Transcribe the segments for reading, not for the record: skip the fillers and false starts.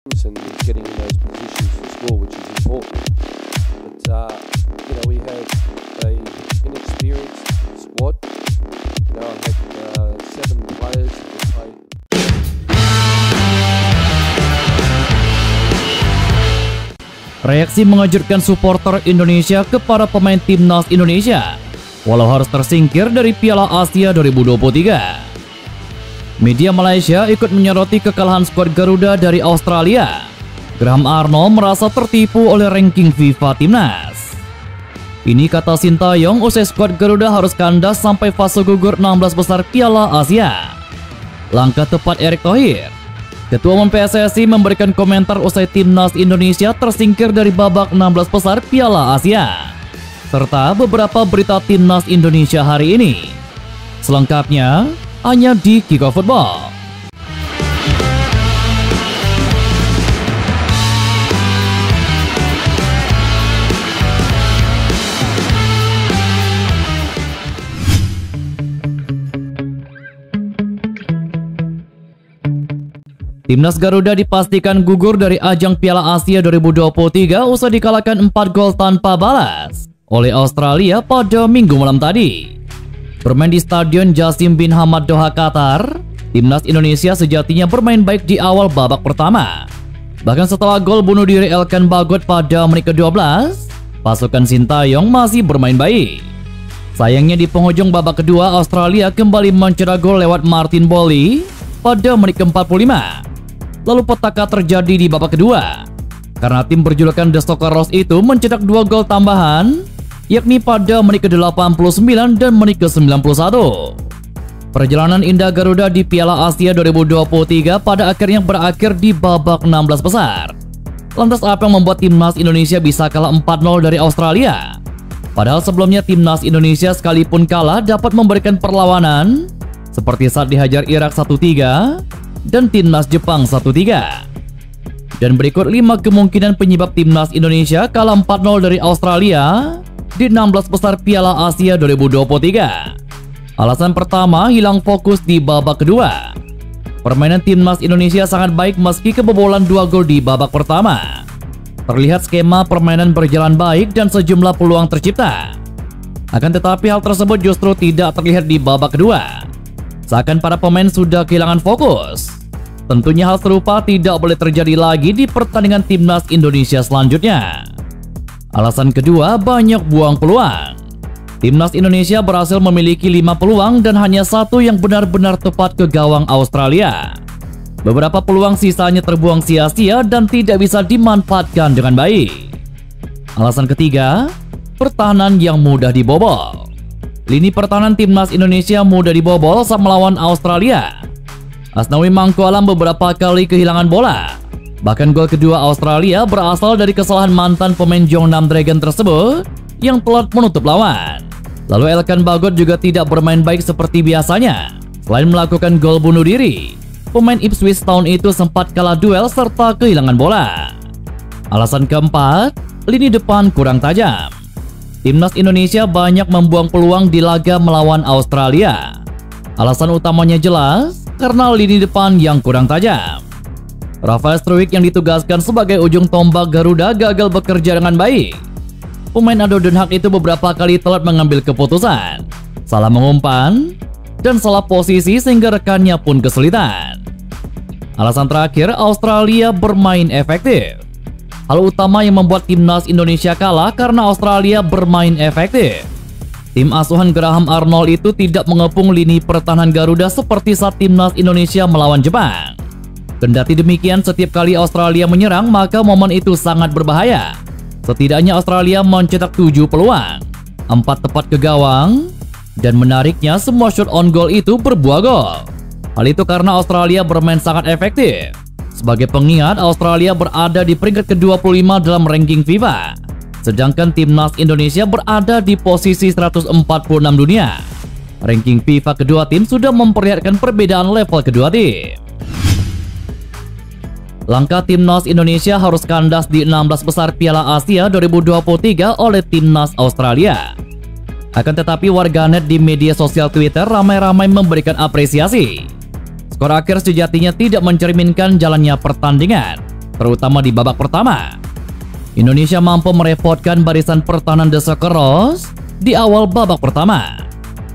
and getting in those positions to score, which is important. But we had a inexperienced squad. I had 7 players that played. Reaksi mengejutkan supporter Indonesia kepada pemain timnas Indonesia walau harus tersingkir dari Piala Asia 2023. Media Malaysia ikut menyoroti kekalahan skuad Garuda dari Australia. Graham Arnold merasa tertipu oleh ranking FIFA Timnas. Ini kata Sintayong usai skuad Garuda harus kandas sampai fase gugur 16 besar Piala Asia. Langkah tepat Erick Thohir. Ketua Umum PSSI memberikan komentar usai timnas Indonesia tersingkir dari babak 16 besar Piala Asia, serta beberapa berita timnas Indonesia hari ini. Selengkapnya hanya di Kickoff Football. Timnas Garuda dipastikan gugur dari ajang Piala Asia 2023 usai dikalahkan 4 gol tanpa balas oleh Australia pada Minggu malam tadi. Bermain di Stadion Jassim bin Hamad Doha, Qatar, timnas Indonesia sejatinya bermain baik di awal babak pertama. Bahkan setelah gol bunuh diri Elkan Bagot pada menit ke-12, pasukan Sintayong masih bermain baik. Sayangnya di penghujung babak kedua, Australia kembali mencetak gol lewat Martin Bolly pada menit ke-45. Lalu petaka terjadi di babak kedua karena tim berjulukan The Socceroos itu mencetak 2 gol tambahan, yakni pada menit ke-89 dan menit ke-91. Perjalanan indah Garuda di Piala Asia 2023 pada akhirnya berakhir di babak 16 besar. Lantas apa yang membuat timnas Indonesia bisa kalah 4-0 dari Australia? Padahal sebelumnya timnas Indonesia sekalipun kalah dapat memberikan perlawanan, seperti saat dihajar Irak 1-3 dan timnas Jepang 1-3. Dan berikut 5 kemungkinan penyebab timnas Indonesia kalah 4-0 dari Australia di 16 besar Piala Asia 2023. Alasan pertama, hilang fokus di babak kedua. Permainan timnas Indonesia sangat baik meski kebobolan 2 gol di babak pertama. Terlihat skema permainan berjalan baik dan sejumlah peluang tercipta. Akan tetapi hal tersebut justru tidak terlihat di babak kedua. Seakan para pemain sudah kehilangan fokus. Tentunya hal serupa tidak boleh terjadi lagi di pertandingan timnas Indonesia selanjutnya. Alasan kedua, banyak buang peluang. Timnas Indonesia berhasil memiliki 5 peluang dan hanya 1 yang benar-benar tepat ke gawang Australia. Beberapa peluang sisanya terbuang sia-sia dan tidak bisa dimanfaatkan dengan baik. Alasan ketiga, pertahanan yang mudah dibobol. Lini pertahanan timnas Indonesia mudah dibobol saat melawan Australia. Asnawi Mangkualam beberapa kali kehilangan bola. Bahkan gol kedua Australia berasal dari kesalahan mantan pemain Jeonnam Dragon tersebut yang telat menutup lawan. Lalu Elkan Bagot juga tidak bermain baik seperti biasanya. Selain melakukan gol bunuh diri, pemain Ipswich Town itu sempat kalah duel serta kehilangan bola. Alasan keempat, lini depan kurang tajam. Timnas Indonesia banyak membuang peluang di laga melawan Australia. Alasan utamanya jelas, karena lini depan yang kurang tajam. Rafael Struijk yang ditugaskan sebagai ujung tombak Garuda gagal bekerja dengan baik. Pemain Ado Den Haag itu beberapa kali telat mengambil keputusan, salah mengumpan, dan salah posisi sehingga rekannya pun kesulitan. Alasan terakhir, Australia bermain efektif. Hal utama yang membuat timnas Indonesia kalah karena Australia bermain efektif. Tim asuhan Graham Arnold itu tidak mengepung lini pertahanan Garuda seperti saat timnas Indonesia melawan Jepang. Kendati demikian, setiap kali Australia menyerang, maka momen itu sangat berbahaya. Setidaknya Australia mencetak 7 peluang, 4 tepat ke gawang, dan menariknya semua shot on goal itu berbuah gol. Hal itu karena Australia bermain sangat efektif. Sebagai pengingat, Australia berada di peringkat ke-25 dalam ranking FIFA, sedangkan timnas Indonesia berada di posisi 146 dunia. Ranking FIFA kedua tim sudah memperlihatkan perbedaan level kedua tim. Langkah timnas Indonesia harus kandas di 16 besar Piala Asia 2023 oleh timnas Australia. Akan tetapi warganet di media sosial Twitter ramai-ramai memberikan apresiasi. Skor akhir sejatinya tidak mencerminkan jalannya pertandingan. terutama di babak pertama. Indonesia mampu merepotkan barisan pertahanan The Socceroos di awal babak pertama.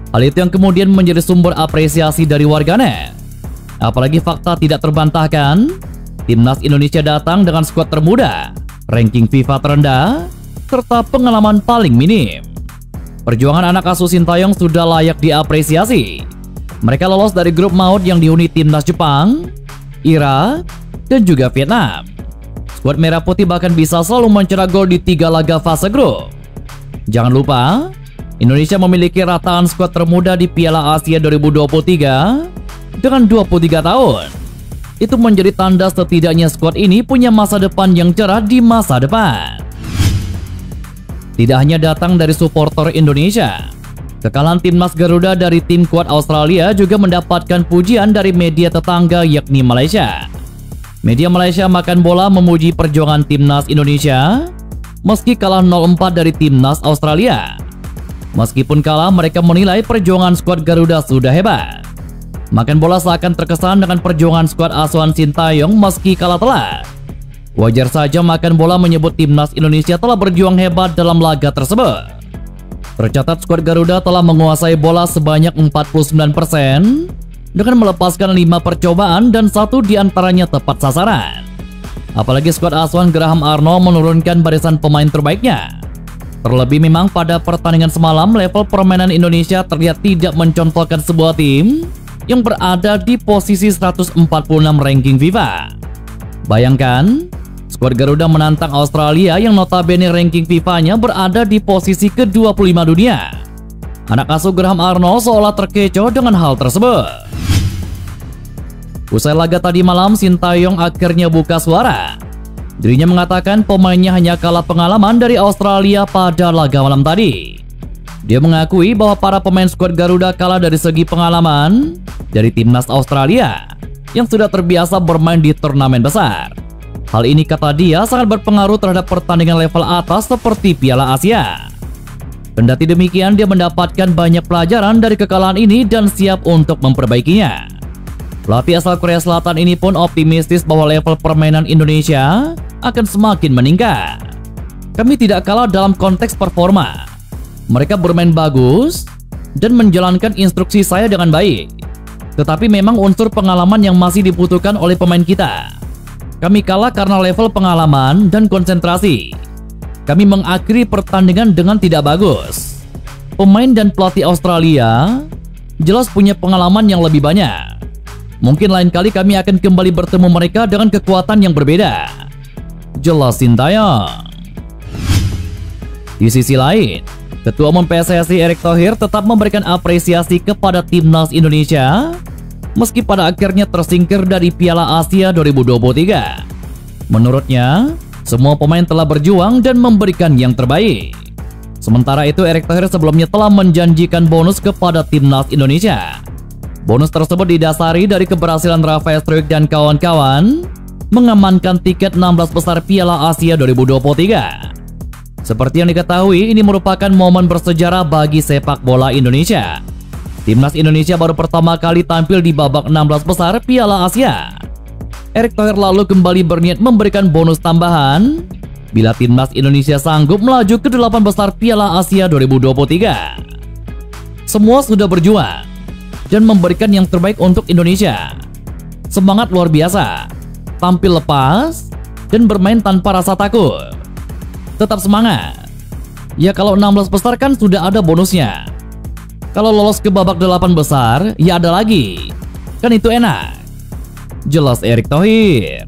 Hal itu yang kemudian menjadi sumber apresiasi dari warganet. Apalagi fakta tidak terbantahkan, timnas Indonesia datang dengan skuad termuda, ranking FIFA terendah, serta pengalaman paling minim. Perjuangan anak asuh Sintayong sudah layak diapresiasi. Mereka lolos dari grup maut yang dihuni timnas Jepang, Irak, dan juga Vietnam. Skuad Merah Putih bahkan bisa selalu mencetak gol di 3 laga fase grup. Jangan lupa, Indonesia memiliki rataan skuad termuda di Piala Asia 2023 dengan 23 tahun. Itu menjadi tanda setidaknya skuad ini punya masa depan yang cerah di masa depan. Tidak hanya datang dari supporter Indonesia, kekalahan timnas Garuda dari tim kuat Australia juga mendapatkan pujian dari media tetangga yakni Malaysia. Media Malaysia Makan Bola memuji perjuangan timnas Indonesia meski kalah 0-4 dari timnas Australia. Meskipun kalah, mereka menilai perjuangan skuad Garuda sudah hebat. Makan Bola seakan terkesan dengan perjuangan skuad asuhan Sintayong meski kalah telak. Wajar saja Makan Bola menyebut timnas Indonesia telah berjuang hebat dalam laga tersebut. Tercatat skuad Garuda telah menguasai bola sebanyak 49% dengan melepaskan 5 percobaan dan 1 diantaranya tepat sasaran. Apalagi skuad asuhan Graham Arnold menurunkan barisan pemain terbaiknya. Terlebih memang pada pertandingan semalam level permainan Indonesia terlihat tidak mencontohkan sebuah tim yang berada di posisi 146 ranking FIFA. Bayangkan, skuad Garuda menantang Australia yang notabene ranking FIFA-nya berada di posisi ke-25 dunia. Anak asuh Graham Arnold seolah terkecoh dengan hal tersebut. Usai laga tadi malam, Sintayong akhirnya buka suara. Dirinya mengatakan pemainnya hanya kalah pengalaman dari Australia pada laga malam tadi. Dia mengakui bahwa para pemain skuad Garuda kalah dari segi pengalaman dari timnas Australia yang sudah terbiasa bermain di turnamen besar. Hal ini, kata dia, sangat berpengaruh terhadap pertandingan level atas seperti Piala Asia. Kendati demikian, dia mendapatkan banyak pelajaran dari kekalahan ini dan siap untuk memperbaikinya. Pelatih asal Korea Selatan ini pun optimistis bahwa level permainan Indonesia akan semakin meningkat. Kami tidak kalah dalam konteks performa. Mereka bermain bagus dan menjalankan instruksi saya dengan baik. Tetapi memang unsur pengalaman yang masih dibutuhkan oleh pemain kita. Kami kalah karena level pengalaman dan konsentrasi. Kami mengakhiri pertandingan dengan tidak bagus. Pemain dan pelatih Australia jelas punya pengalaman yang lebih banyak. Mungkin lain kali kami akan kembali bertemu mereka dengan kekuatan yang berbeda, jelas Sintayong. Di sisi lain, Ketua Umum PSSI Erick Thohir tetap memberikan apresiasi kepada timnas Indonesia meski pada akhirnya tersingkir dari Piala Asia 2023. Menurutnya, semua pemain telah berjuang dan memberikan yang terbaik. Sementara itu, Erick Thohir sebelumnya telah menjanjikan bonus kepada timnas Indonesia. Bonus tersebut didasari dari keberhasilan Rafael Struijk dan kawan-kawan mengamankan tiket 16 besar Piala Asia 2023. Seperti yang diketahui, ini merupakan momen bersejarah bagi sepak bola Indonesia. Timnas Indonesia baru pertama kali tampil di babak 16 besar Piala Asia. Erick Thohir lalu kembali berniat memberikan bonus tambahan bila timnas Indonesia sanggup melaju ke 8 besar Piala Asia 2023. Semua sudah berjuang dan memberikan yang terbaik untuk Indonesia. Semangat luar biasa, tampil lepas, dan bermain tanpa rasa takut. Tetap semangat. Ya kalau 16 besar kan sudah ada bonusnya. Kalau lolos ke babak 8 besar, ya ada lagi. Kan itu enak. Jelas Erick Thohir.